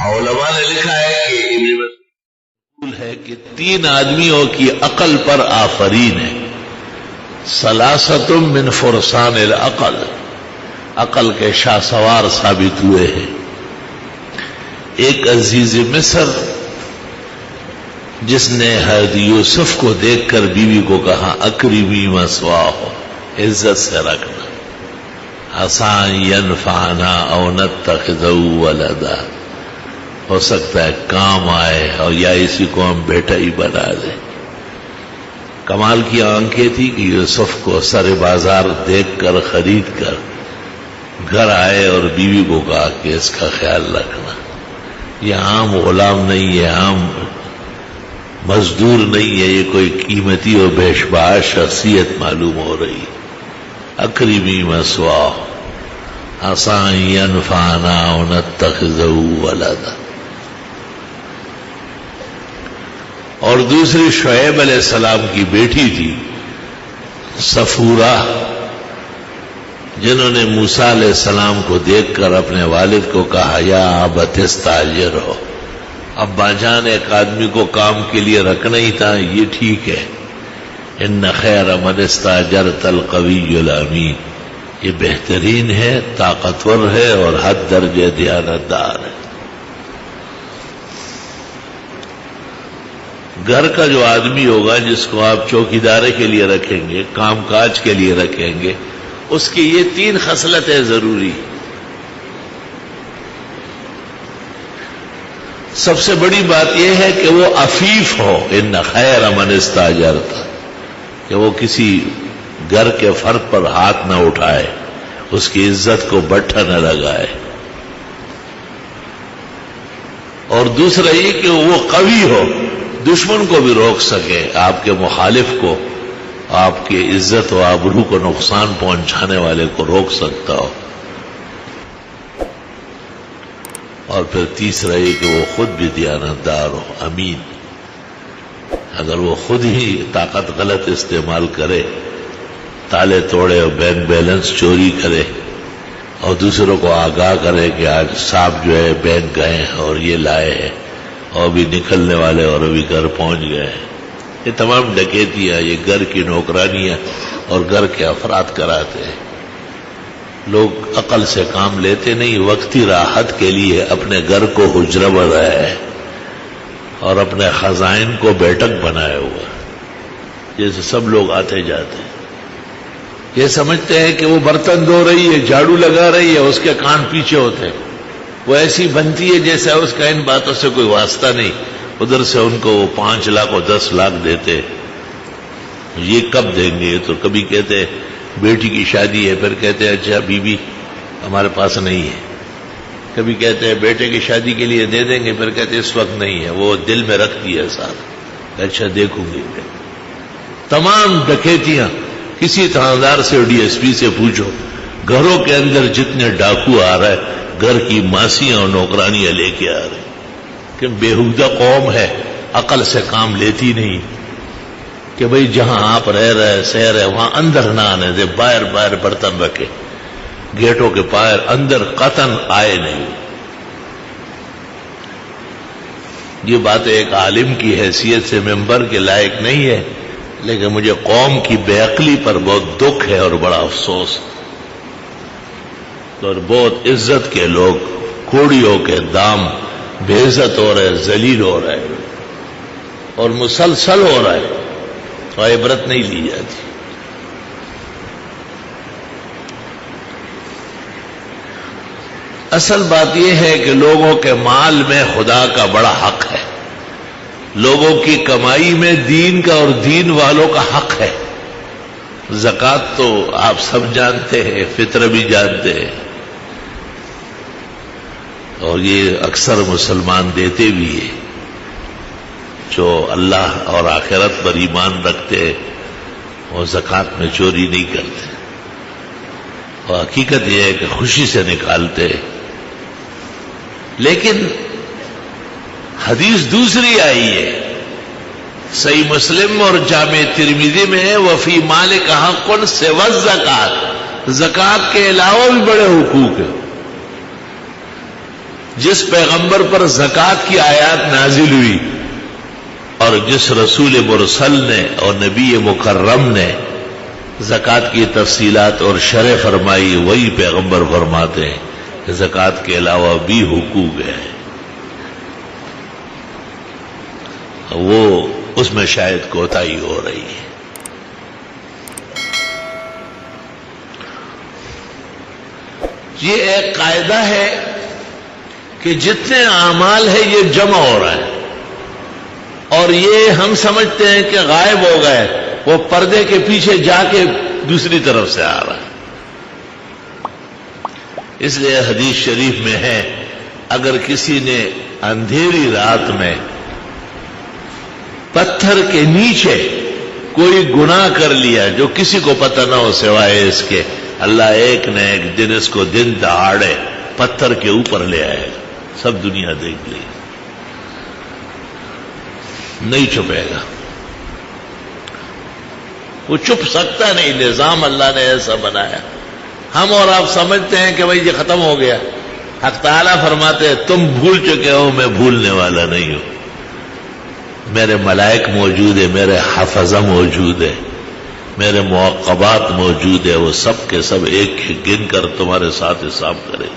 علماء نے لکھا ہے کہ ابن مسعود ہے کہ 3 آدمیوں کی عقل پر آفرین ہے. ثلاثۃ من فرسان العقل، عقل کے شاہ سوار ثابت ہوئے ہیں. ایک عزیز مصر جس نے حضرت یوسف کو دیکھ کر بیوی کو کہا اکرمی مثواہ، عزت سے رکھنا، عسیٰ ینفعنا او نتخذہ ولدا، ہو سکتا ہے کام آئے اور یا اسی کو ہم بیٹا ہی بنا دیں. کمال کی آنکھیں تھی کہ یوسف کو سر بازار دیکھ کر خرید کر گھر آئے اور بیوی کو کہا کہ اس کا خیال رکھنا، یہ عام غلام نہیں ہے، عام مزدور نہیں ہے، یہ کوئی قیمتی اور بیشباش شخصیت معلوم ہو رہی. اکرمی مثواہ عسیٰ ینفعنا او نتخذہ ولدا. اور دوسری شعیب علیہ السلام کی بیٹی تھی صفورہ، جنہوں نے موسیٰ علیہ السلام کو دیکھ کر اپنے والد کو کہا یا ابت استاجرہ، ابا جان ایک آدمی کو کام کے لیے رکھنا ہی تھا، یہ ٹھیک ہے. ان خیر من استاجرت القوی الامین، یہ بہترین ہے، طاقتور ہے اور حد درجے دیانتدار ہے. گھر کا جو آدمی ہوگا جس کو آپ چوکیدارے کے لیے رکھیں گے، کام کاج کے لیے رکھیں گے، اس کی یہ 3 خصلتیں ضروری. سب سے بڑی بات یہ ہے کہ وہ عفیف ہو. ان خیر من استاجرت، کہ وہ کسی گھر کے فرد پر ہاتھ نہ اٹھائے، اس کی عزت کو بٹھا نہ لگائے. اور دوسرا یہ کہ وہ قوی ہو، دشمن کو بھی روک سکے، آپ کے مخالف کو، آپ کی عزت و آبرو کو نقصان پہنچانے والے کو روک سکتا ہو. اور پھر تیسرا یہ کہ وہ خود بھی دیانتدار ہو، امین. اگر وہ خود ہی طاقت غلط استعمال کرے، تالے توڑے اور بینک بیلنس چوری کرے اور دوسروں کو آگاہ کرے کہ آج صاحب جو ہے بینک گئے اور یہ لائے ہیں اور بھی نکلنے والے اور ابھی گھر پہنچ گئے ہیں، یہ تمام ڈکیتیاں، یہ گھر کی نوکرانیاں اور گھر کے افراد کراتے ہیں. لوگ عقل سے کام لیتے نہیں، وقتی راحت کے لیے اپنے گھر کو حجرہ بنایا ہے اور اپنے خزائن کو بیٹھک بنایا ہوا، جیسے سب لوگ آتے جاتے ہیں. یہ سمجھتے ہیں کہ وہ برتن دھو رہی ہے، جھاڑو لگا رہی ہے، اس کے کان پیچھے ہوتے ہیں. وہ ایسی بنتی ہے جیسے اس کا ان باتوں سے کوئی واسطہ نہیں. ادھر سے ان کو وہ 5 لاکھ اور 10 لاکھ دیتے، یہ کب دیں گے؟ تو کبھی کہتے بیٹی کی شادی ہے، پھر کہتے ہیں اچھا بیوی ہمارے پاس نہیں ہے. کبھی کہتے ہیں بیٹے کی شادی کے لیے دے دیں گے، پھر کہتے اس وقت نہیں ہے، وہ دل میں رکھ دیا ساتھ، اچھا دیکھوں گی. تمام ڈکیتیاں، کسی تھاندار سے ڈی ایس پی سے پوچھو، گھروں کے اندر جتنے ڈاکو آ رہے، گھر کی ماسیاں اور نوکرانیاں لے کے آ رہے. کہ بےہودہ قوم ہے، عقل سے کام لیتی نہیں. کہ بھئی جہاں آپ رہ رہے سہ رہے وہاں اندر نہ آنے دے، باہر باہر برتن رکھے، گیٹوں کے باہر، اندر قطن آئے نہیں. یہ بات ایک عالم کی حیثیت سے ممبر کے لائق نہیں ہے، لیکن مجھے قوم کی بے عقلی پر بہت دکھ ہے اور بڑا افسوس. اور بہت عزت کے لوگ کوڑیوں کے دام بے عزت ہو رہے، ذلیل ہو رہے اور مسلسل ہو رہا ہے، اور عبرت نہیں لی جاتی. اصل بات یہ ہے کہ لوگوں کے مال میں خدا کا بڑا حق ہے، لوگوں کی کمائی میں دین کا اور دین والوں کا حق ہے. زکوٰۃ تو آپ سب جانتے ہیں، فطر بھی جانتے ہیں، اور یہ اکثر مسلمان دیتے بھی ہیں جو اللہ اور آخرت پر ایمان رکھتے ہیں، وہ زکوٰۃ میں چوری نہیں کرتے، اور حقیقت یہ ہے کہ خوشی سے نکالتے ہیں. لیکن حدیث دوسری آئی ہے، صحیح مسلم اور جامع ترمذی میں ہے، وفی مالک حق سوی الزکوٰۃ، زکوٰۃ کے علاوہ بھی بڑے حقوق ہیں. جس پیغمبر پر زکوٰۃ کی آیات نازل ہوئی اور جس رسول مرسل نے اور نبی مکرم نے زکوٰۃ کی تفصیلات اور شرح فرمائی، وہی پیغمبر فرماتے ہیں کہ زکوٰۃ کے علاوہ بھی حقوق ہیں، وہ اس میں شاید کوتاہی ہو رہی ہے۔ یہ ایک قاعدہ ہے کہ جتنے اعمال ہیں یہ جمع ہو رہا ہے، اور یہ ہم سمجھتے ہیں کہ غائب ہو گئے، وہ پردے کے پیچھے جا کے دوسری طرف سے آ رہا ہے۔ اس لیے حدیث شریف میں ہے، اگر کسی نے اندھیری رات میں پتھر کے نیچے کوئی گناہ کر لیا جو کسی کو پتہ نہ ہو سوائے اس کے، اللہ ایک نہ ایک دن اس کو دن دہاڑے پتھر کے اوپر لے آئے گا، سب دنیا دیکھ لے، نہیں چھپے گا، وہ چھپ سکتا نہیں، نظام اللہ نے ایسا بنایا۔ ہم اور آپ سمجھتے ہیں کہ بھائی یہ ختم ہو گیا، حق تعالیٰ فرماتے ہیں تم بھول چکے ہو، میں بھولنے والا نہیں ہوں، میرے ملائک موجود ہے، میرے حفظہ موجود ہے، میرے معقبات موجود ہے، وہ سب کے سب ایک گن کر تمہارے ساتھ حساب کرے۔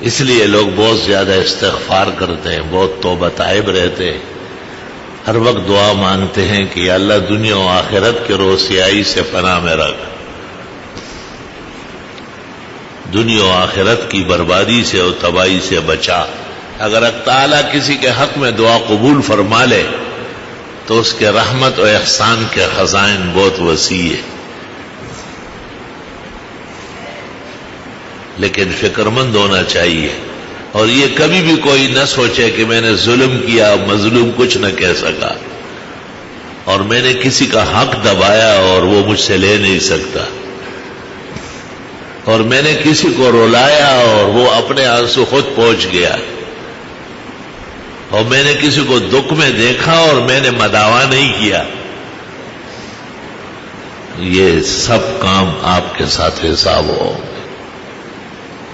اس لیے لوگ بہت زیادہ استغفار کرتے ہیں، بہت توبہ طائب رہتے ہیں، ہر وقت دعا مانگتے ہیں کہ یا اللہ دنیا و آخرت کے رسوائی سے پناہ میں رکھ، دنیا و آخرت کی بربادی سے اور تباہی سے بچا۔ اگر اللہ تعالیٰ کسی کے حق میں دعا قبول فرما لے تو اس کے رحمت و احسان کے خزائن بہت وسیع ہے، لیکن فکر مند ہونا چاہیے، اور یہ کبھی بھی کوئی نہ سوچے کہ میں نے ظلم کیا، مظلوم کچھ نہ کہہ سکا، اور میں نے کسی کا حق دبایا اور وہ مجھ سے لے نہیں سکتا، اور میں نے کسی کو رلایا اور وہ اپنے آنسو خود پہنچ گیا، اور میں نے کسی کو دکھ میں دیکھا اور میں نے مداوا نہیں کیا۔ یہ سب کام آپ کے ساتھ حساب ہو،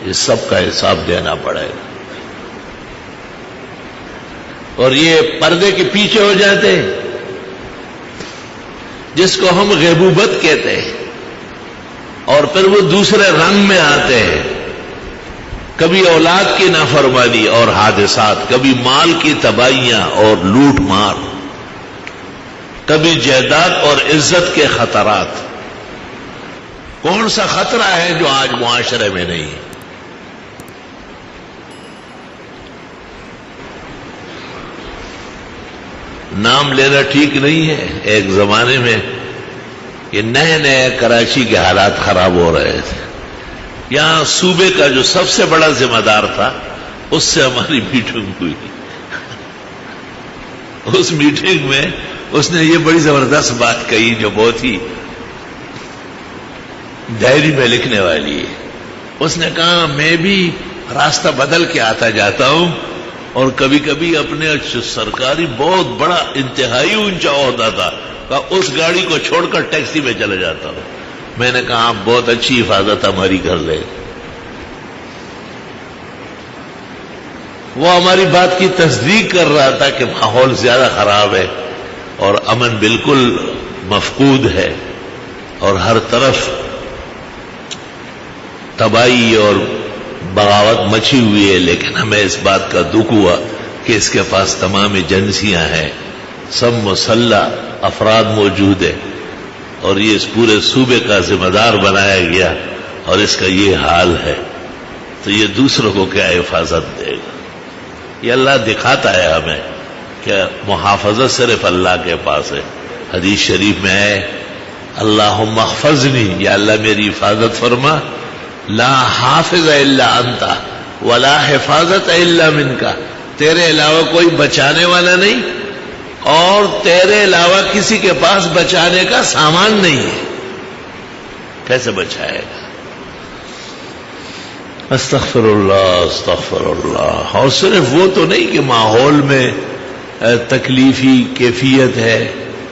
یہ سب کا حساب دینا پڑے گا، اور یہ پردے کے پیچھے ہو جاتے ہیں، جس کو ہم غیبوبت کہتے ہیں، اور پھر وہ دوسرے رنگ میں آتے ہیں، کبھی اولاد کی نافرمانی اور حادثات، کبھی مال کی تباہیاں اور لوٹ مار، کبھی جائیداد اور عزت کے خطرات۔ کون سا خطرہ ہے جو آج معاشرے میں نہیں ہے؟ نام لینا ٹھیک نہیں ہے، ایک زمانے میں یہ نئے نئے کراچی کے حالات خراب ہو رہے تھے، یہاں صوبے کا جو سب سے بڑا ذمہ دار تھا اس سے ہماری میٹنگ ہوئی، اس میٹنگ میں اس نے یہ بڑی زبردست بات کہی جو بہت ہی ڈائری میں لکھنے والی ہے۔ اس نے کہا میں بھی راستہ بدل کے آتا جاتا ہوں، اور کبھی کبھی اپنے سرکاری بہت بڑا انتہائی اونچا عہدہ تھا، اس گاڑی کو چھوڑ کر ٹیکسی میں چلے جاتا ہوں۔ میں نے کہا آپ بہت اچھی حفاظت ہماری کر لیں۔ وہ ہماری بات کی تصدیق کر رہا تھا کہ ماحول زیادہ خراب ہے اور امن بالکل مفقود ہے، اور ہر طرف تباہی اور بغاوت مچی ہوئی ہے، لیکن ہمیں اس بات کا دکھ ہوا کہ اس کے پاس تمام ایجنسیاں ہیں، سب مسلح افراد موجود ہیں، اور یہ اس پورے صوبے کا ذمہ دار بنایا گیا، اور اس کا یہ حال ہے، تو یہ دوسروں کو کیا حفاظت دے گا؟ یہ اللہ دکھاتا ہے ہمیں کہ محافظت صرف اللہ کے پاس ہے۔ حدیث شریف میں ہے اللہم احفظنی، یا اللہ میری حفاظت فرما، لا حافظ الا انت ولا حفاظت الا منک، تیرے علاوہ کوئی بچانے والا نہیں، اور تیرے علاوہ کسی کے پاس بچانے کا سامان نہیں ہے، کیسے بچائے گا؟ استغفر اللہ استغفر اللہ۔ اور صرف وہ تو نہیں کہ ماحول میں تکلیفی کیفیت ہے،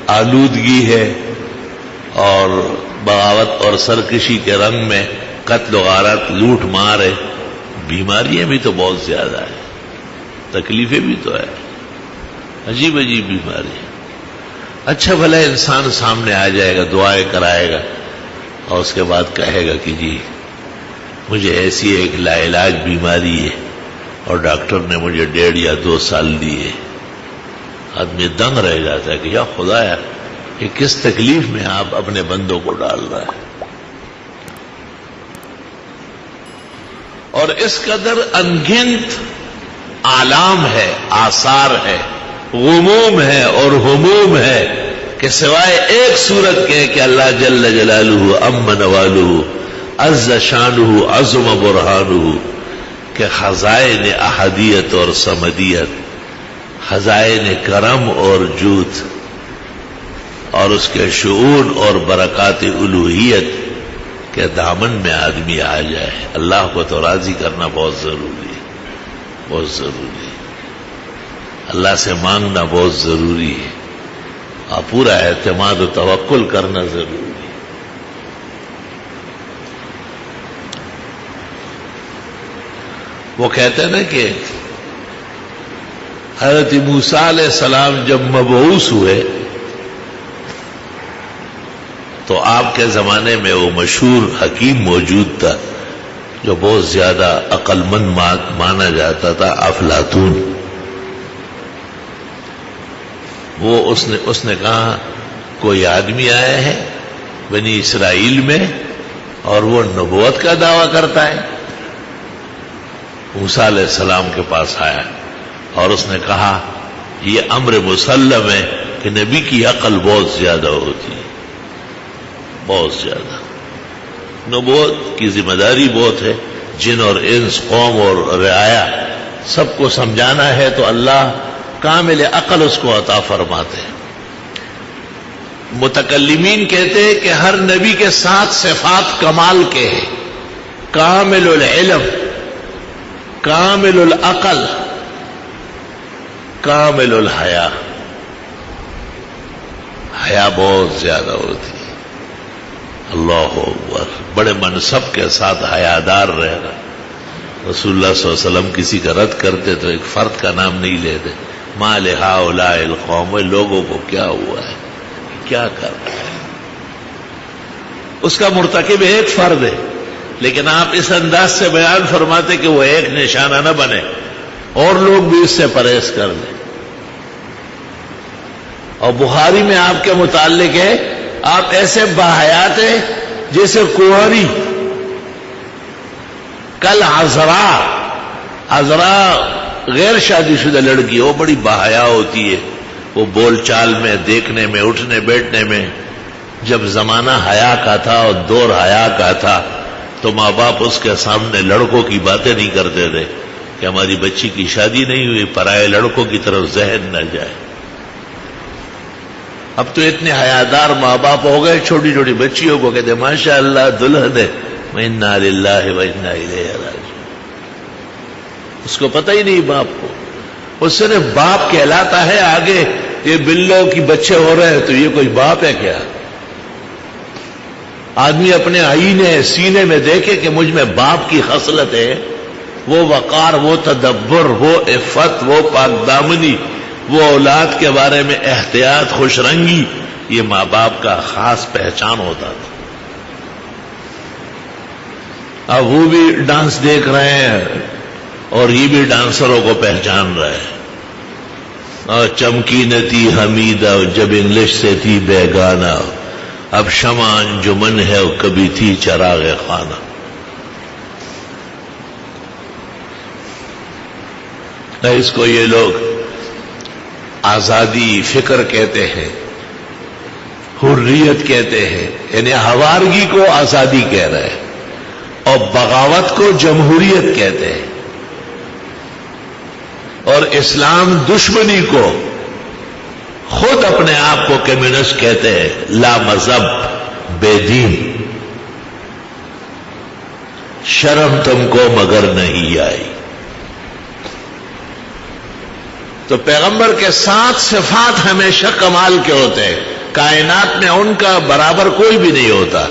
آلودگی ہے، اور بغاوت اور سرکشی کے رنگ میں قتل و غارت، لوٹ مار ہے، بیماریاں بھی تو بہت زیادہ ہیں، تکلیفیں بھی تو ہے، عجیب عجیب بیماری. اچھا بھلا انسان سامنے آ جائے گا، دعائیں کرائے گا، اور اس کے بعد کہے گا کہ جی مجھے ایسی ایک لا علاج بیماری ہے اور ڈاکٹر نے مجھے 1.5 یا 2 سال دیے. آدمی دنگ رہ جاتا ہے کہ یا خدایا کہ کس تکلیف میں آپ اپنے بندوں کو ڈال رہا ہے. اور اس قدر انگنت آلام ہے، آثار ہے، غموم ہے اور ہموم ہے کہ سوائے ایک صورت کے کہ اللہ جل جلالہ عم نوالہ عز شانہ عظم برہانہ کہ خزائن احدیت اور سمدیت، خزائن کرم اور جود اور اس کے شعور اور برکات الوہیت کے دامن میں آدمی آ جائے. اللہ کو تو راضی کرنا بہت ضروری ہے، بہت ضروری ہے. اللہ سے مانگنا بہت ضروری ہے اور پورا اعتماد و توکل کرنا ضروری ہے. وہ کہتے ہیں نا کہ حضرت موسیٰ علیہ السلام جب مبعوث ہوئے تو آپ کے زمانے میں وہ مشہور حکیم موجود تھا جو بہت زیادہ عقل مند مانا جاتا تھا، افلاطون. وہ اس نے کہا کوئی آدمی آیا ہے بنی اسرائیل میں اور وہ نبوت کا دعویٰ کرتا ہے. موسیٰ علیہ السلام کے پاس آیا اور اس نے کہا یہ امر مسلم ہے کہ نبی کی عقل بہت زیادہ ہوتی ہے، بہت زیادہ. نبوت کی ذمہ داری بہت ہے، جن اور انس، قوم اور رعایا سب کو سمجھانا ہے تو اللہ کامل عقل اس کو عطا فرماتے ہیں. متکلمین کہتے ہیں کہ ہر نبی کے 7 صفات کمال کے ہیں: کامل العلم، کامل العقل، کامل الحیا. حیا بہت زیادہ ہوتی ہے. اللہ اکبر. بڑے منصب کے ساتھ حیادار رہنا. رسول اللہ صلی اللہ علیہ وسلم کسی کا رد کرتے تو ایک فرد کا نام نہیں لیتے. ما لہؤلاء القوم، لوگوں کو کیا ہوا ہے، کیا کر رہا ہے. اس کا مرتکب ایک فرد ہے، لیکن آپ اس انداز سے بیان فرماتے کہ وہ ایک نشانہ نہ بنے اور لوگ بھی اس سے پرہیز کر لیں. اور بخاری میں آپ کے متعلق ہے آپ ایسے باحیات ہیں جیسے کوہری. کل عذرا غیر شادی شدہ لڑکی، وہ بڑی باحیا ہوتی ہے، وہ بول چال میں، دیکھنے میں، اٹھنے بیٹھنے میں. جب زمانہ حیا کا تھا اور دور حیا کا تھا تو ماں باپ اس کے سامنے لڑکوں کی باتیں نہیں کرتے تھے کہ ہماری بچی کی شادی نہیں ہوئی، پرائے لڑکوں کی طرف ذہن نہ جائے. اب تو اتنے حیادار ماں باپ ہو گئے، چھوٹی چھوٹی بچیوں کو کہتے ماشاء اللہ دلہن ہے، انا للہ و انا الیہ راجعون. اس کو پتہ ہی نہیں باپ کو، وہ صرف باپ کہلاتا ہے. آگے یہ بلوں کی بچے ہو رہے ہیں تو یہ کوئی باپ ہے کیا؟ آدمی اپنے آئینے سینے میں دیکھے کہ مجھ میں باپ کی خصلت ہے، وہ وقار، وہ تدبر، وہ عفت، وہ پاک دامنی، وہ اولاد کے بارے میں احتیاط، خوش رنگی، یہ ماں باپ کا خاص پہچان ہوتا تھا. اب وہ بھی ڈانس دیکھ رہے ہیں اور یہ بھی ڈانسروں کو پہچان رہے ہیں. اور چمکی نہ تھی حمیدہ جب انگلش سے تھی بیگانہ، اب شمع انجمن ہے اور کبھی تھی چراغ خانہ. اس کو یہ لوگ آزادی فکر کہتے ہیں، حریت کہتے ہیں، یعنی ہوارگی کو آزادی کہہ رہے ہیں اور بغاوت کو جمہوریت کہتے ہیں، اور اسلام دشمنی کو خود اپنے آپ کو کمیونسٹ کہتے ہیں، لا مذہب، بے دین. شرم تم کو مگر نہیں آئی. تو پیغمبر کے 7 صفات ہمیشہ کمال کے ہوتے ہیں. کائنات میں ان کا برابر کوئی بھی نہیں ہوتا.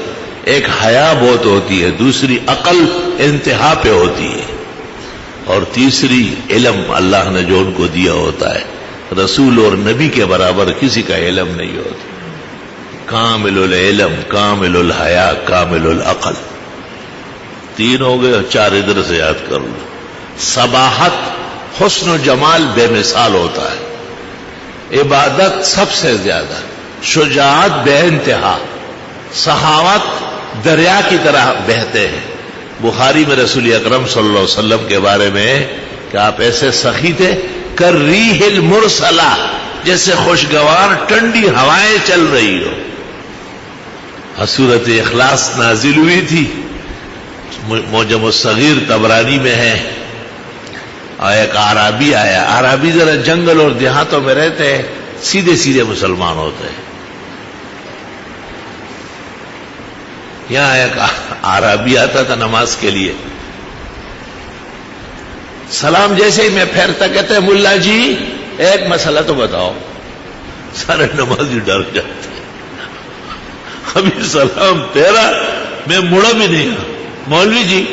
ایک حیا بہت ہوتی ہے، دوسری عقل انتہا پہ ہوتی ہے، اور تیسری علم اللہ نے جو ان کو دیا ہوتا ہے. رسول اور نبی کے برابر کسی کا علم نہیں ہوتا. کامل العلم، کامل الحیا، کامل العقل. 3 ہو گئے اور 4 ادھر سے یاد کر لو. صباحت، حسن و جمال بے مثال ہوتا ہے. عبادت سب سے زیادہ. شجاعت بے انتہا. سخاوت دریا کی طرح بہتے ہیں. بخاری میں رسول اکرم صلی اللہ علیہ وسلم کے بارے میں کہ آپ ایسے سخی تھے، کالریح المرسلہ، جیسے خوشگوار ٹھنڈی ہوائیں چل رہی ہو. سورۃ اخلاص نازل ہوئی تھی، معجم الصغیر طبرانی میں ہے. اور ایک اعرابی آیا. اعرابی ذرا جنگل اور دیہاتوں میں رہتے ہیں، سیدھے سیدھے مسلمان ہوتے ہیں. یہاں ایک اعرابی آتا تھا نماز کے لیے، سلام جیسے ہی میں پھیرتا کہتے ہیں ملا جی ایک مسئلہ تو بتاؤ. سارے نمازی ڈر جاتے. ابھی سلام پھیرا میں مڑا بھی نہیں ہوں. مولوی جی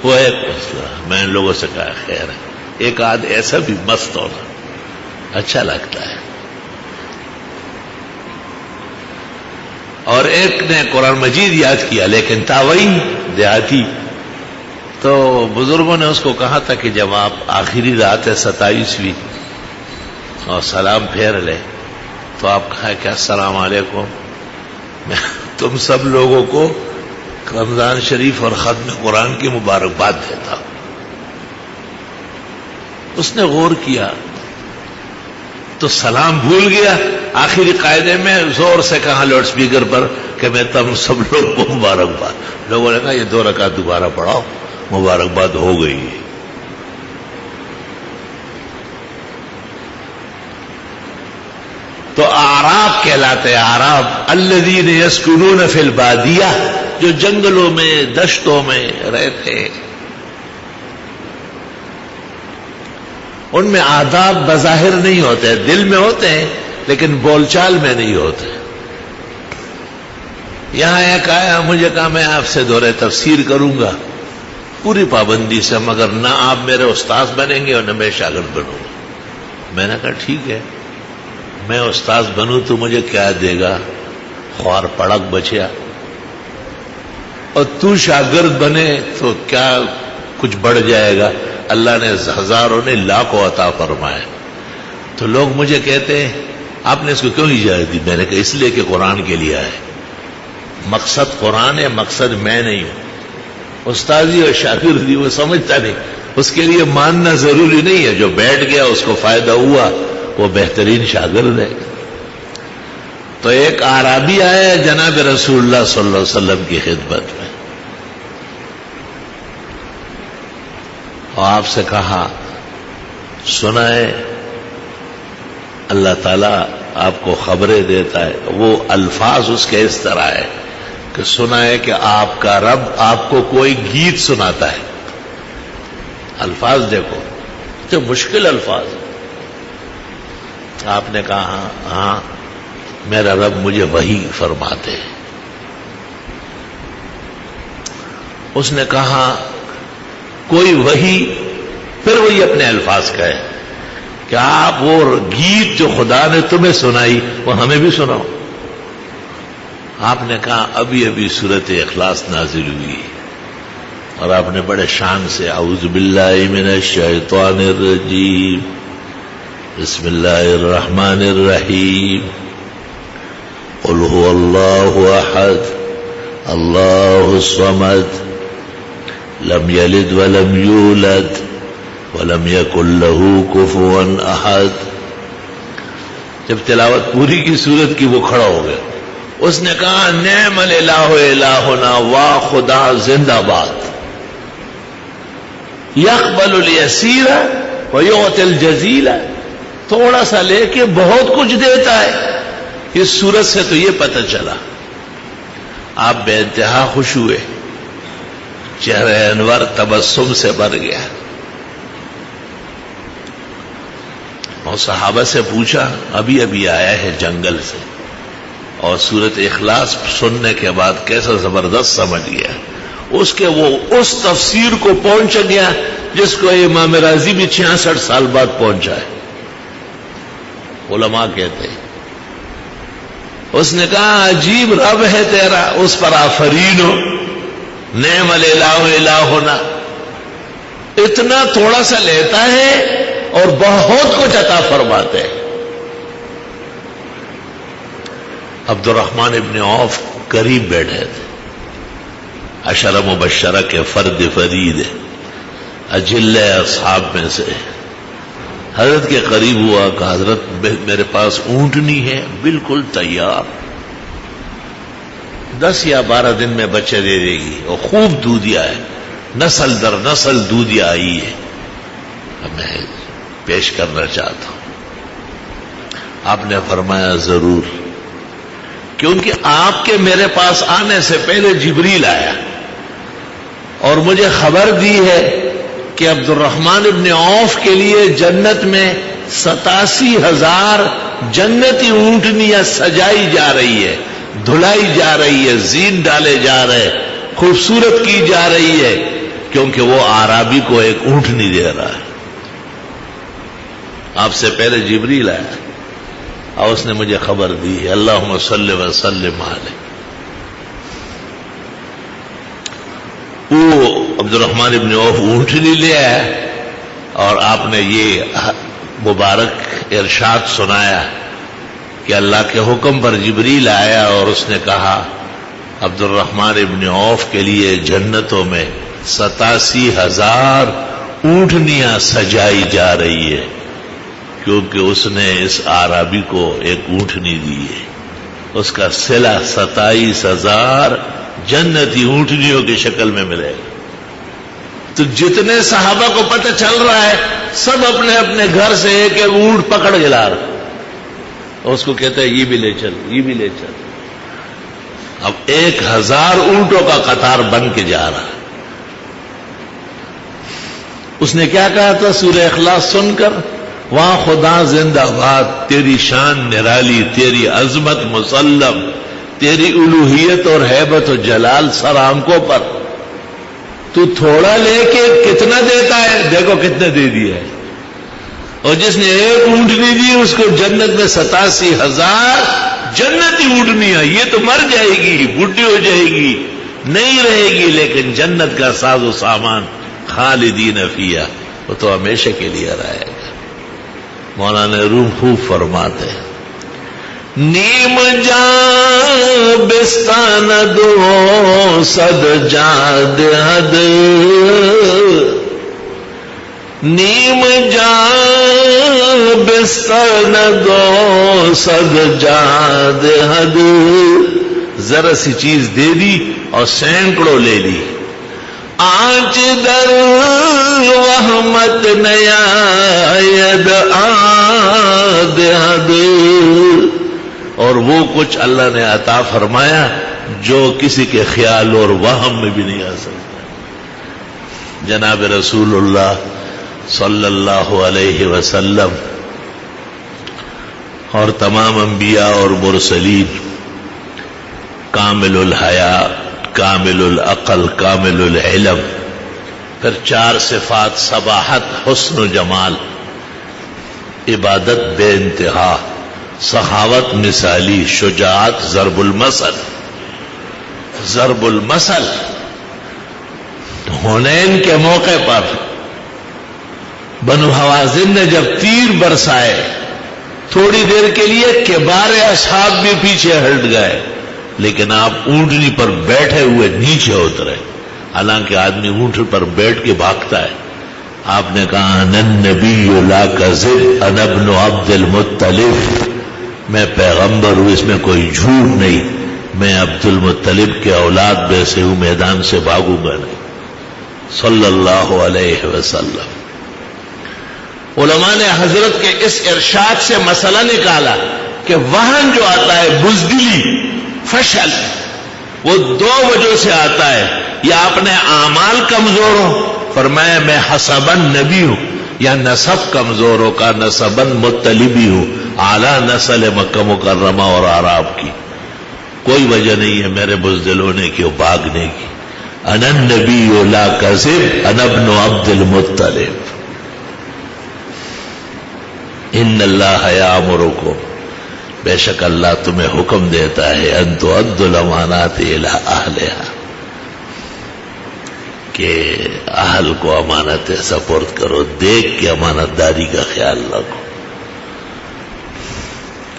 وہ ایک مسئلہ. میں ان لوگوں سے کہا خیر ہے، ایک آدھ ایسا بھی مست ہونا اچھا لگتا ہے. اور ایک نے قرآن مجید یاد کیا لیکن تاوئی دیہاتی. تو بزرگوں نے اس کو کہا تھا کہ جب آپ آخری رات ہے 27ویں اور سلام پھیر لے تو آپ کہا کہ السلام علیکم، میں تم سب لوگوں کو رمضان شریف اور ختم قرآن کی مبارکباد دیتا ہوں. اس نے غور کیا تو سلام بھول گیا. آخری قاعدے میں زور سے کہا لاؤڈ سپیکر پر کہ میں تم سب لوگوں کو مبارکباد. لوگوں نے کہا یہ 2 رکعت دوبارہ پڑھاؤ، مبارکباد ہو گئی. تو اعراب کہلاتے ہیں. اعراب الذین یسکنون فی البادیہ، جو جنگلوں میں دشتوں میں رہتے ہیں. ان میں آداب بظاہر نہیں ہوتے، دل میں ہوتے ہیں لیکن بول چال میں نہیں ہوتے. یہاں ایک آیا، مجھے کہا میں آپ سے دورہ تفسیر کروں گا پوری پابندی سے، مگر نہ آپ میرے استاذ بنیں گے اور نہ میں شاگرد بنوں گا. میں نے کہا ٹھیک ہے، میں استاذ بنوں تو مجھے کیا دے گا؟ خوار پڑک بچیا. اور تو شاگرد بنے تو کیا کچھ بڑھ جائے گا؟ اللہ نے ہزاروں نے لاکھوں عطا فرمائے. تو لوگ مجھے کہتے ہیں آپ نے اس کو کیوں اجازت دی؟ میں نے کہا اس لیے کہ قرآن کے لیے ہے. مقصد قرآن ہے، مقصد میں نہیں ہوں. استاذی اور شاگردی وہ سمجھتا نہیں، اس کے لیے ماننا ضروری نہیں ہے. جو بیٹھ گیا اس کو فائدہ ہوا وہ بہترین شاگرد ہے. تو ایک اعرابی آیا جناب رسول اللہ صلی اللہ علیہ وسلم کی خدمت میں اور آپ سے کہا سنا ہے اللہ تعالیٰ آپ کو خبریں دیتا ہے. وہ الفاظ اس کے اس طرح ہے کہ سنا ہے کہ آپ کا رب آپ کو کوئی گیت سناتا ہے. الفاظ دیکھو تو مشکل الفاظ. آپ نے کہا ہاں میرا رب مجھے وحی فرماتے ہیں. اس نے کہا کوئی وحی، پھر وہی اپنے الفاظ کہے کہ آپ وہ گیت جو خدا نے تمہیں سنائی وہ ہمیں بھی سناؤ. آپ نے کہا ابھی ابھی سورۃ اخلاص نازل ہوئی اور آپ نے بڑے شان سے اعوذ باللہ من الشیطان الرجیم بسم اللہ الرحمن الرحیم قل هو اللہ احد اللہ الصمد لم یلد ولم یولد ولم یکن له کفوا احد. جب تلاوت پوری کی سورت کی وہ کھڑا ہو گیا. اس نے کہا نعم الالہ الہنا، واہ خدا زندہ باد، یقبل الیسیر ویعطی الجزیل، تھوڑا سا لے کے بہت کچھ دیتا ہے. اس سورت سے تو یہ پتہ چلا. آپ بے انتہا خوش ہوئے، چہرہ انور تبسم سے بھر گیا. اور صحابہ سے پوچھا ابھی ابھی آیا ہے جنگل سے اور سورت اخلاص سننے کے بعد کیسا زبردست سمجھ گیا، اس کے وہ اس تفسیر کو پہنچ گیا جس کو امام رازی بھی 66 سال بعد پہنچا ہے۔ علماء کہتے ہیں اس نے کہا عجیب رب ہے تیرا، اس پر آفرین ہو، نعم الالہ الہنا، اتنا تھوڑا سا لیتا ہے اور بہت کچھ عطا فرماتے ہیں۔ عبد الرحمن ابن عوف قریب بیٹھے تھے، عشرہ مبشرہ کے فرد فرید اجل اصحاب میں سے، حضرت کے قریب ہوا کہ حضرت میرے پاس اونٹنی ہے بالکل تیار، 10 یا 12 دن میں بچے دے دے گی اور خوب دودھیا ہے، نسل در نسل دودھیا آئی ہے، میں پیش کرنا چاہتا ہوں۔ آپ نے فرمایا ضرور، کیونکہ آپ کے میرے پاس آنے سے پہلے جبریل آیا اور مجھے خبر دی ہے کہ عبد الرحمن ابن عوف کے لیے جنت میں 87,000 جنتی اونٹنیاں سجائی جا رہی ہے، دھلائی جا رہی ہے، زین ڈالے جا رہے، خوبصورت کی جا رہی ہے، کیونکہ وہ اعرابی کو ایک اونٹنی دے رہا ہے۔ آپ سے پہلے جبریل آیا اور اس نے مجھے خبر دی ہے، اللہم صلی وسلم علیہ۔ وہ عبد الرحمن ابن عوف اونٹنی لے آیا اور آپ نے یہ مبارک ارشاد سنایا کہ اللہ کے حکم پر جبریل آیا اور اس نے کہا عبد الرحمن ابن عوف کے لیے جنتوں میں 87,000 اونٹنیاں سجائی جا رہی ہے، کیونکہ اس نے اس اعرابی کو ایک اونٹنی دی ہے، اس کا صلہ 27,000 جنتی اونٹنیوں کی شکل میں ملے گا۔ تو جتنے صحابہ کو پتہ چل رہا ہے سب اپنے اپنے گھر سے ایک ایک اونٹ پکڑ کے لا رہے، اور اس کو کہتے ہیں یہ بھی لے چل، یہ بھی لے چل۔ اب 1,000 اونٹوں کا قطار بن کے جا رہا ہے۔ اس نے کیا کہا تھا سورہ اخلاص سن کر؟ وہاں خدا زندہ باد، تیری شان نرالی، تیری عظمت مسلم، تیری الوہیت اور ہیبت و جلال سر آنکھوں پر، تو تھوڑا لے کے کتنا دیتا ہے، دیکھو کتنے دے دیا ہے۔ اور جس نے ایک اونٹنی دی اس کو جنت میں 87,000 جنتی اونٹنیاں، یہ تو مر جائے گی، بڈھی ہو جائے گی، نہیں رہے گی، لیکن جنت کا ساز و سامان خالدین فیہا، وہ تو ہمیشہ کے لیے رہے گا۔ مولانا روم خوب فرماتے ہیں، نیم جان بستان دو صد جاد حد، نیم جان بستان دو صد جاد حد، ذرا سی چیز دے دی اور سینکڑوں لے لی، آنچ در وحمت نیاید آد حد، اور وہ کچھ اللہ نے عطا فرمایا جو کسی کے خیال اور وہم میں بھی نہیں آ سکتا۔ جناب رسول اللہ صلی اللہ علیہ وسلم اور تمام انبیاء اور مرسلین کامل الحیا، کامل العقل، کامل العلم، پھر 4 صفات، صباحت، حسن و جمال، عبادت بے انتہا، سخاوت مثالی، شجاعت، ضرب المثل، ضرب المثل۔ حنین کے موقع پر بنو حوازن نے جب تیر برسائے، تھوڑی دیر کے لیے کبار اصحاب بھی پیچھے ہٹ گئے، لیکن آپ اونٹنی پر بیٹھے ہوئے نیچے اترے، حالانکہ آدمی اونٹ پر بیٹھ کے بھاگتا ہے۔ آپ نے کہا انا النبی لا کذب انا ابن عبد المطلب، میں پیغمبر ہوں، اس میں کوئی جھوٹ نہیں، میں عبد المطلب کے اولاد میں سے ہوں، میدان سے بھاگوں گا نہیں، صلی اللہ علیہ وسلم۔ علماء نے حضرت کے اس ارشاد سے مسئلہ نکالا کہ وہن جو آتا ہے بزدلی، فشل، وہ 2 وجہ سے آتا ہے، یا اپنے اعمال کمزور ہو، فرمایا میں حسباً نبی ہوں، یا نسب کمزوروں کا نسباً مطلبی ہوں، اعلیٰ نسل مکہ مکرمہ اور عرب کی، کوئی وجہ نہیں ہے میرے بزدل ہونے کی اور بھاگنے کی. انا النبی لا کذب انا ابن عبد المطلب. ان اللہ یامرکم، بے شک اللہ تمہیں حکم دیتا ہے ان تؤدوا الامانات الی اہلہا، کہ اہل کو امانت سپرد کرو، دیکھ کے امانت داری کا خیال رکھو.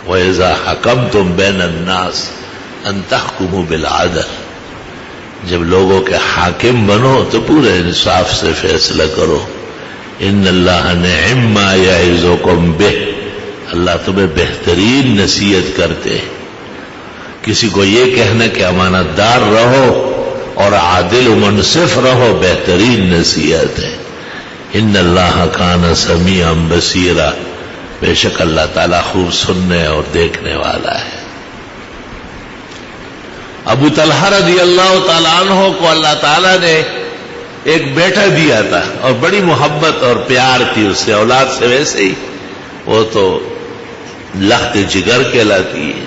وَإِذَا حَكَمْتُمْ بَيْنَ النَّاسِ أَن تَحْكُمُوا بِالْعَدْلِ، جب لوگوں کے حاکم بنو تو پورے انصاف سے فیصلہ کرو. ان اللہ نعم ما یعظکم بہ، اللہ تمہیں بہترین نصیحت کرتے ہیں. کسی کو یہ کہنا کہ امانت دار رہو اور عادل و منصف رہو بہترین نصیحت ہے. ان اللہ کان سمیعا بصیرا، بے شک اللہ تعالیٰ خوب سننے اور دیکھنے والا ہے. ابو طلحہ رضی اللہ تعالیٰ عنہ کو اللہ تعالیٰ نے ایک بیٹا دیا تھا اور بڑی محبت اور پیار تھی اس سے، اولاد سے ویسے ہی وہ تو لخت جگر کہلاتی ہے.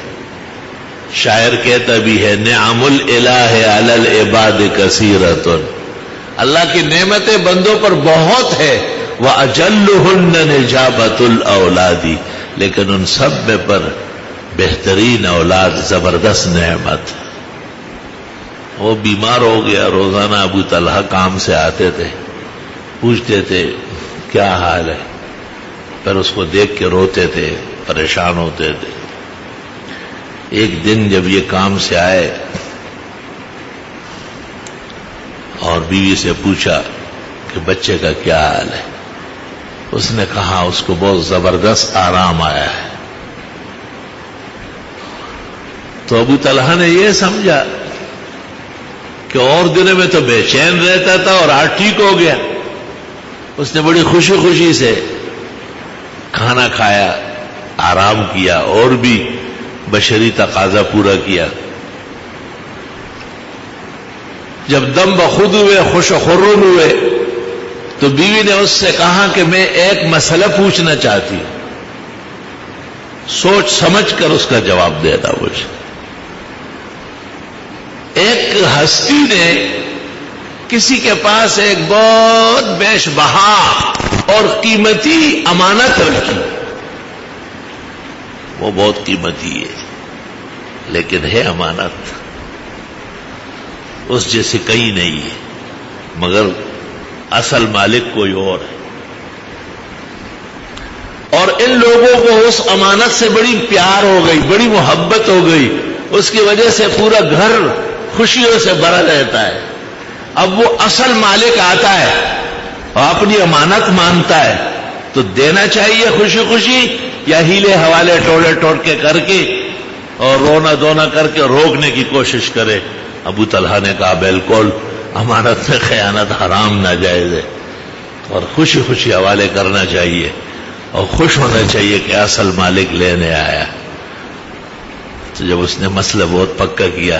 شاعر کہتا بھی ہے نعم الالہ علی العباد کثیرۃ، اللہ کی نعمتیں بندوں پر بہت ہے. وَأَجَلُّهُنَّ نِجَابَةُ الْأَوْلَادِ، لیکن ان سب میں پر بہترین اولاد زبردست نعمت. وہ بیمار ہو گیا، روزانہ ابو طلحہ کام سے آتے تھے، پوچھتے تھے کیا حال ہے، پھر اس کو دیکھ کے روتے تھے، پریشان ہوتے تھے. ایک دن جب یہ کام سے آئے اور بیوی سے پوچھا کہ بچے کا کیا حال ہے، اس نے کہا اس کو بہت زبردست آرام آیا ہے. تو ابو طلحہ نے یہ سمجھا کہ اور دنوں میں تو بے چین رہتا تھا اور آج ٹھیک ہو گیا. اس نے بڑی خوشی خوشی سے کھانا کھایا، آرام کیا اور بھی بشری تقاضا پورا کیا. جب دم بخود ہوئے، خوش و خرم ہوئے، تو بیوی نے اس سے کہا کہ میں ایک مسئلہ پوچھنا چاہتی ہوں، سوچ سمجھ کر اس کا جواب دینا مجھے. ایک ہستی نے کسی کے پاس ایک بہت بیش بہا اور قیمتی امانت رکھی. وہ بہت قیمتی ہے لیکن ہے امانت، اس جیسے کہیں نہیں ہے، مگر اصل مالک کوئی اور ہے. اور ان لوگوں کو اس امانت سے بڑی پیار ہو گئی، بڑی محبت ہو گئی، اس کی وجہ سے پورا گھر خوشیوں سے بھرا رہتا ہے. اب وہ اصل مالک آتا ہے اور اپنی امانت مانتا ہے تو دینا چاہیے خوشی خوشی، یا ہیلے حوالے ٹوڑے ٹوڑ کے کر کے اور رونا دھونا کر کے روکنے کی کوشش کرے. ابو طلحہ نے کہا بالکل امانت میں خیانت حرام ناجائز ہے، اور خوشی خوشی حوالے کرنا چاہیے اور خوش ہونا چاہیے کہ اصل مالک لینے آیا. تو جب اس نے مسئلہ بہت پکا کیا،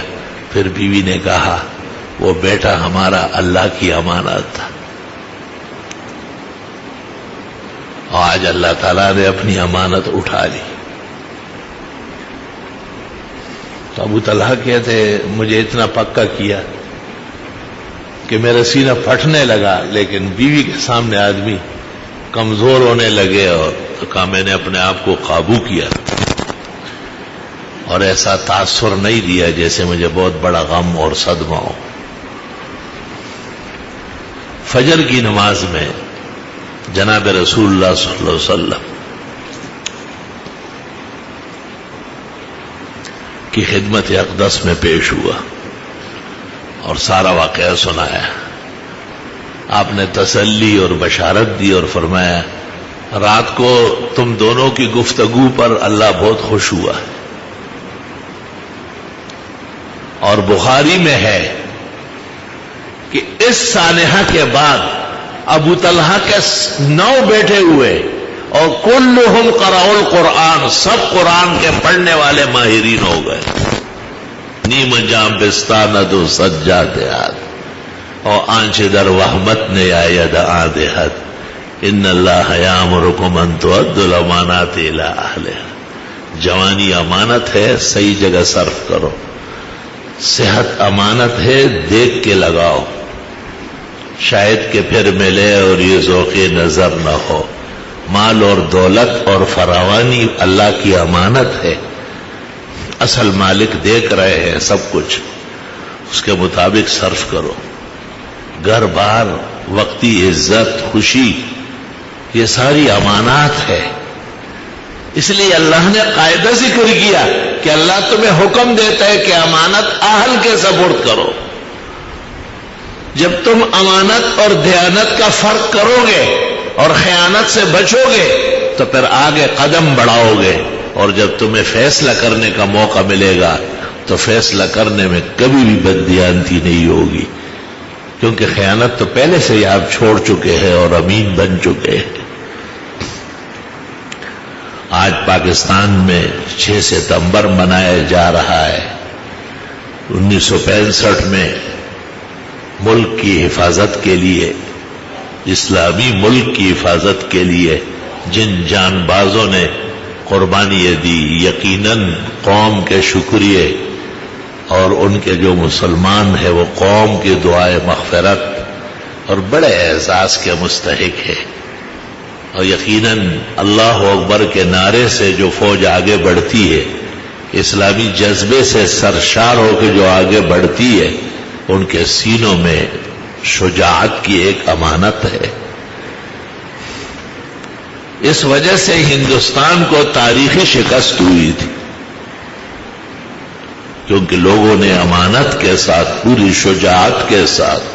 پھر بیوی نے کہا وہ بیٹا ہمارا اللہ کی امانت تھا، اور آج اللہ تعالیٰ نے اپنی امانت اٹھا لی. تو ابو طلحہ کہتے مجھے اتنا پکا کیا کہ میرا سینہ پھٹنے لگا، لیکن بیوی کے سامنے آدمی کمزور ہونے لگے، اور تو کہا میں نے اپنے آپ کو قابو کیا اور ایسا تاثر نہیں دیا جیسے مجھے بہت بڑا غم اور صدمہ ہو. فجر کی نماز میں جناب رسول اللہ صلی اللہ علیہ وسلم کی خدمت اقدس میں پیش ہوا اور سارا واقعہ سنایا. آپ نے تسلی اور بشارت دی اور فرمایا رات کو تم دونوں کی گفتگو پر اللہ بہت خوش ہوا ہے. اور بخاری میں ہے کہ اس سانحہ کے بعد ابو طلحہ کے 9 بیٹے ہوئے اور کلہم قرأوا القرآن، سب قرآن کے پڑھنے والے ماہرین ہو گئے. نیم جام بستاند و سجاد یاد اور آنچ در وحمت نے آید آدھت ان اللہ یامرکم ان تؤدوا الامانات الی اہلہا. جوانی امانت ہے، صحیح جگہ صرف کرو. صحت امانت ہے، دیکھ کے لگاؤ، شاید کہ پھر ملے اور یہ ذوق نظر نہ ہو۔ مال اور دولت اور فراوانی اللہ کی امانت ہے، اصل مالک دیکھ رہے ہیں سب کچھ، اس کے مطابق صرف کرو۔ گھر بار، وقتی عزت، خوشی، یہ ساری امانات ہے۔ اس لیے اللہ نے قاعدہ ذکر کیا کہ اللہ تمہیں حکم دیتا ہے کہ امانت اہل کے سپرد کرو۔ جب تم امانت اور دیانت کا فرق کرو گے اور خیانت سے بچو گے تو پھر آگے قدم بڑھاؤ گے، اور جب تمہیں فیصلہ کرنے کا موقع ملے گا تو فیصلہ کرنے میں کبھی بھی بددیانتی نہیں ہوگی، کیونکہ خیانت تو پہلے سے ہی آپ چھوڑ چکے ہیں اور امین بن چکے ہیں۔ آج پاکستان میں 6 ستمبر منایا جا رہا ہے۔ 1965 میں ملک کی حفاظت کے لیے، اسلامی ملک کی حفاظت کے لیے جن جان بازوں نے قربانی دی، یقیناً قوم کے شکریہ اور ان کے جو مسلمان ہیں وہ قوم کی دعائے مغفرت اور بڑے اعزاز کے مستحق ہے، اور یقیناً اللہ اکبر کے نعرے سے جو فوج آگے بڑھتی ہے، اسلامی جذبے سے سرشار ہو کے جو آگے بڑھتی ہے، ان کے سینوں میں شجاعت کی ایک امانت ہے۔ اس وجہ سے ہندوستان کو تاریخی شکست ہوئی تھی، کیونکہ لوگوں نے امانت کے ساتھ، پوری شجاعت کے ساتھ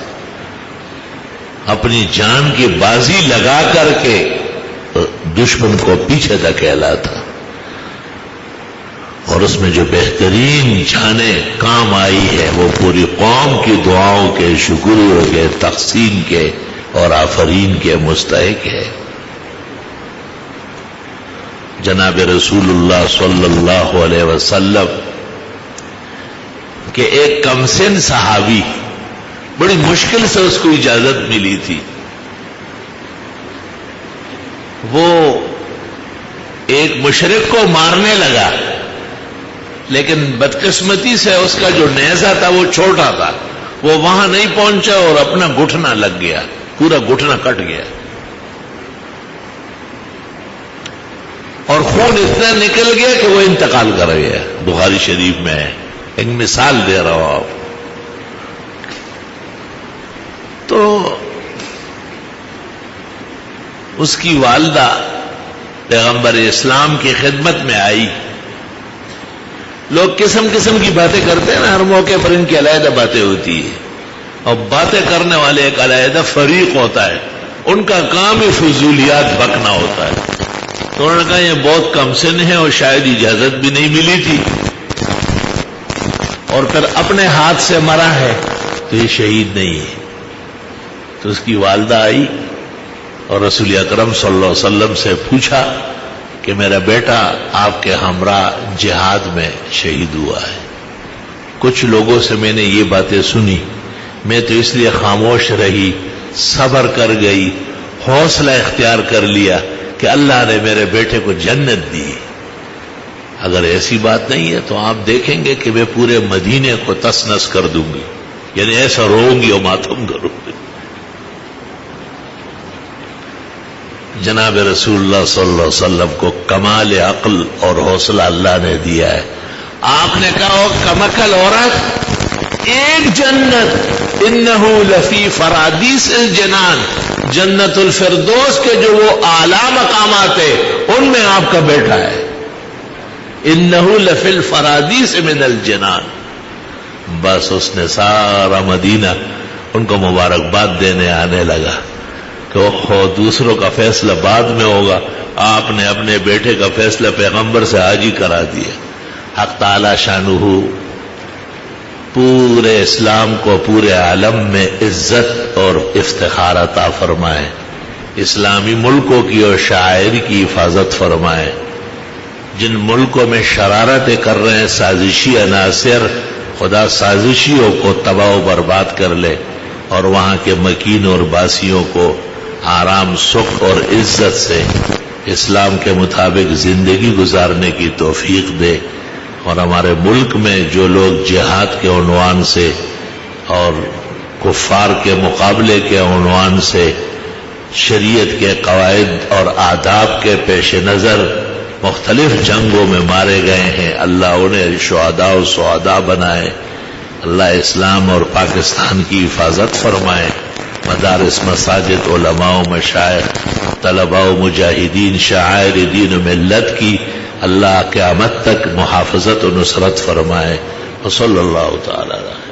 اپنی جان کی بازی لگا کر کے دشمن کو پیچھے دھکیلا تھا، اور اس میں جو بہترین جانیں کام آئی ہے وہ پوری قوم کی دعاؤں کے، شکریوں کے، تقسیم کے اور آفرین کے مستحق ہے۔ جناب رسول اللہ صلی اللہ علیہ وسلم کہ ایک کم سن صحابی، بڑی مشکل سے اس کو اجازت ملی تھی، وہ ایک مشرک کو مارنے لگا، لیکن بدقسمتی سے اس کا جو نیزہ تھا وہ چھوٹا تھا، وہ وہاں نہیں پہنچا اور اپنا گھٹنا لگ گیا، پورا گھٹنا کٹ گیا، اور خون اتنا نکل گیا کہ وہ انتقال کر گیا۔ بخاری شریف میں ہے، ایک مثال دے رہا ہوں آپ۔ تو اس کی والدہ پیغمبر اسلام کی خدمت میں آئی۔ لوگ قسم قسم کی باتیں کرتے ہیں نا، ہر موقع پر ان کی علیحدہ باتیں ہوتی ہیں، اور باتیں کرنے والے ایک علیحدہ فریق ہوتا ہے، ان کا کام ہی فضولیات بکنا ہوتا ہے۔ تو انہوں نے کہا یہ بہت کم سن ہے اور شاید اجازت بھی نہیں ملی تھی، اور پھر اپنے ہاتھ سے مرا ہے تو یہ شہید نہیں ہے۔ تو اس کی والدہ آئی اور رسول اکرم صلی اللہ علیہ وسلم سے پوچھا کہ میرا بیٹا آپ کے ہمراہ جہاد میں شہید ہوا ہے۔ کچھ لوگوں سے میں نے یہ باتیں سنی، میں تو اس لیے خاموش رہی، صبر کر گئی، حوصلہ اختیار کر لیا کہ اللہ نے میرے بیٹے کو جنت دی۔ اگر ایسی بات نہیں ہے تو آپ دیکھیں گے کہ میں پورے مدینے کو تس نس کر دوں گی، یعنی ایسا روؤں گی اور ماتم کروں گی۔ جناب رسول اللہ صلی اللہ علیہ وسلم کو کمال عقل اور حوصلہ اللہ نے دیا ہے۔ آپ نے کہا وہ کمعقل عورت، ایک جنت، انہو لفی فرادیس الجنان، جنت الفردوس کے جو وہ اعلیٰ مقامات ہیں ان میں آپ کا بیٹا ہے، انہو لفی الفرادیس من الجنان۔ بس اس نے سارا مدینہ ان کو مبارکباد دینے آنے لگا کہ دوسروں کا فیصلہ بعد میں ہوگا، آپ نے اپنے بیٹے کا فیصلہ پیغمبر سے آج ہی کرا دیا۔ حق تعالی شانہ پورے اسلام کو پورے عالم میں عزت اور افتخار عطا فرمائے، اسلامی ملکوں کی اور شاعر کی حفاظت فرمائے۔ جن ملکوں میں شرارتیں کر رہے ہیں سازشی عناصر، خدا سازشیوں کو تباہ و برباد کر لے، اور وہاں کے مکین اور باسیوں کو آرام، سکھ اور عزت سے اسلام کے مطابق زندگی گزارنے کی توفیق دے۔ اور ہمارے ملک میں جو لوگ جہاد کے عنوان سے اور کفار کے مقابلے کے عنوان سے شریعت کے قواعد اور آداب کے پیش نظر مختلف جنگوں میں مارے گئے ہیں، اللہ انہیں شہداء و سعداء بنائے، اللہ اسلام اور پاکستان کی حفاظت فرمائے، مدارس، مساجد، علماء و مشائخ، طلباء و مجاہدین، شعائر دین و ملت کی اللہ قیامت تک محافظت و نصرت فرمائے۔ وصلی اللہ تعالی